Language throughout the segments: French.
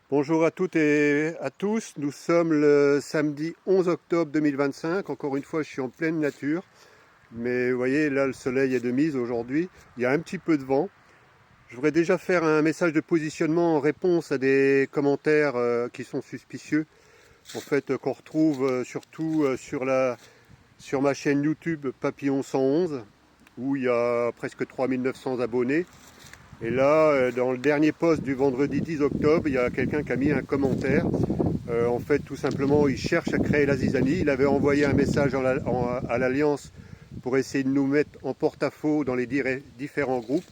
Bonjour à toutes et à tous, nous sommes le samedi 11 octobre 2025, encore une fois je suis en pleine nature, mais vous voyez là le soleil est de mise aujourd'hui, il y a un petit peu de vent. Je voudrais déjà faire un message de positionnement en réponse à des commentaires qui sont suspicieux, en fait qu'on retrouve surtout sur ma chaîne YouTube Papillon 111, où il y a presque 3900 abonnés. Et là, dans le dernier post du vendredi 10 octobre, il y a quelqu'un qui a mis un commentaire. En fait, tout simplement, il cherche à créer la zizanie. Il avait envoyé un message à l'Alliance pour essayer de nous mettre en porte-à-faux dans les différents groupes.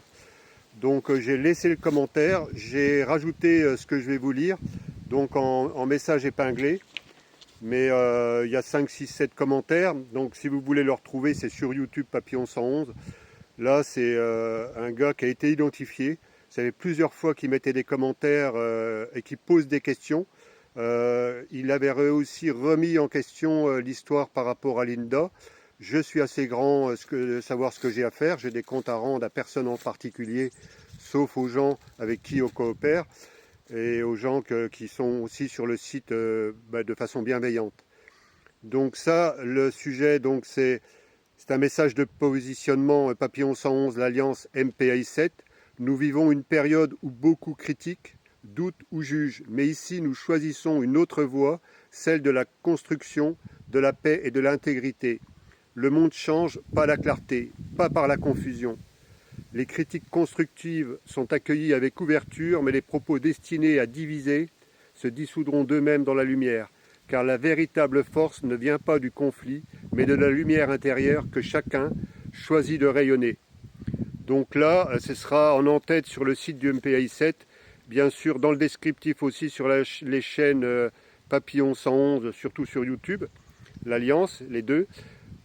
Donc j'ai laissé le commentaire, j'ai rajouté ce que je vais vous lire, donc en message épinglé. Mais il y a 5, 6, 7 commentaires. Donc si vous voulez le retrouver, c'est sur YouTube Papillon 111. Là, c'est un gars qui a été identifié. Ça fait plusieurs fois qu'il mettait des commentaires et qu'il pose des questions. Il avait aussi remis en question l'histoire par rapport à Linda. Je suis assez grand de savoir ce que j'ai à faire. J'ai des comptes à rendre à personne en particulier, sauf aux gens avec qui on coopère et aux gens qui sont aussi sur le site de façon bienveillante. Donc ça, le sujet, donc c'est un message de positionnement Papillon 111, l'Alliance MPAI7. Nous vivons une période où beaucoup critiquent, doutent ou jugent, mais ici nous choisissons une autre voie, celle de la construction, de la paix et de l'intégrité. Le monde change, pas la clarté, pas par la confusion. Les critiques constructives sont accueillies avec ouverture, mais les propos destinés à diviser se dissoudront d'eux-mêmes dans la lumière, car la véritable force ne vient pas du conflit, mais de la lumière intérieure que chacun choisit de rayonner. Donc là, ce sera en en-tête sur le site du MPAI7, bien sûr dans le descriptif aussi sur les chaînes Papillon 111, surtout sur YouTube, l'Alliance, les deux.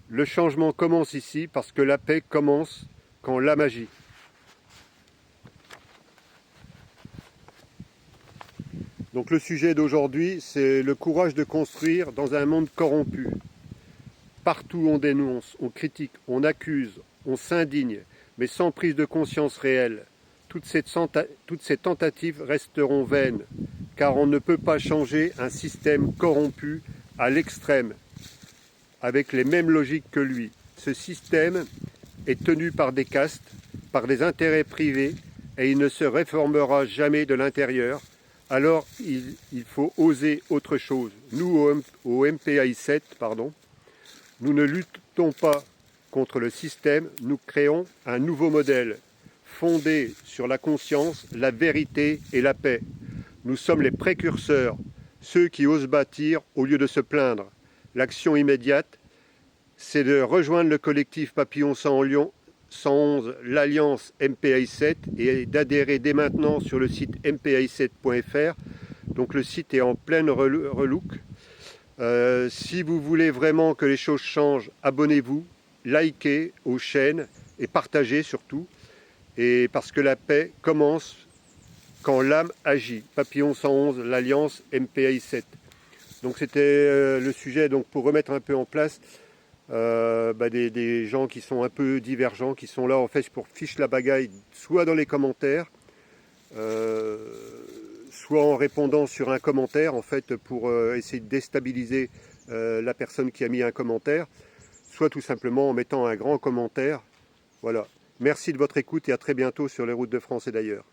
Le changement commence ici parce que la paix commence quand la magie. Donc le sujet d'aujourd'hui, c'est le courage de construire dans un monde corrompu. Partout on dénonce, on critique, on accuse, on s'indigne, mais sans prise de conscience réelle. Toutes ces tentatives resteront vaines, car on ne peut pas changer un système corrompu à l'extrême, avec les mêmes logiques que lui. Ce système est tenu par des castes, par des intérêts privés, et il ne se réformera jamais de l'intérieur. Alors il faut oser autre chose. Nous, au MPAI7, nous ne luttons pas contre le système, nous créons un nouveau modèle, fondé sur la conscience, la vérité et la paix. Nous sommes les précurseurs, ceux qui osent bâtir au lieu de se plaindre. L'action immédiate, c'est de rejoindre le collectif Papillon 111, l'Alliance MPAI7, et d'adhérer dès maintenant sur le site mpai7.fr. Donc le site est en pleine relook. Si vous voulez vraiment que les choses changent, abonnez-vous, likez aux chaînes et partagez surtout. Et parce que la paix commence quand l'âme agit. Papillon 111, l'Alliance MPAI7. Donc c'était le sujet donc, pour remettre un peu en place des gens qui sont un peu divergents, qui sont là en fait pour fiche la bagaille, soit dans les commentaires, soit en répondant sur un commentaire, en fait, pour essayer de déstabiliser la personne qui a mis un commentaire, soit tout simplement en mettant un grand commentaire. Voilà. Merci de votre écoute et à très bientôt sur les routes de France et d'ailleurs.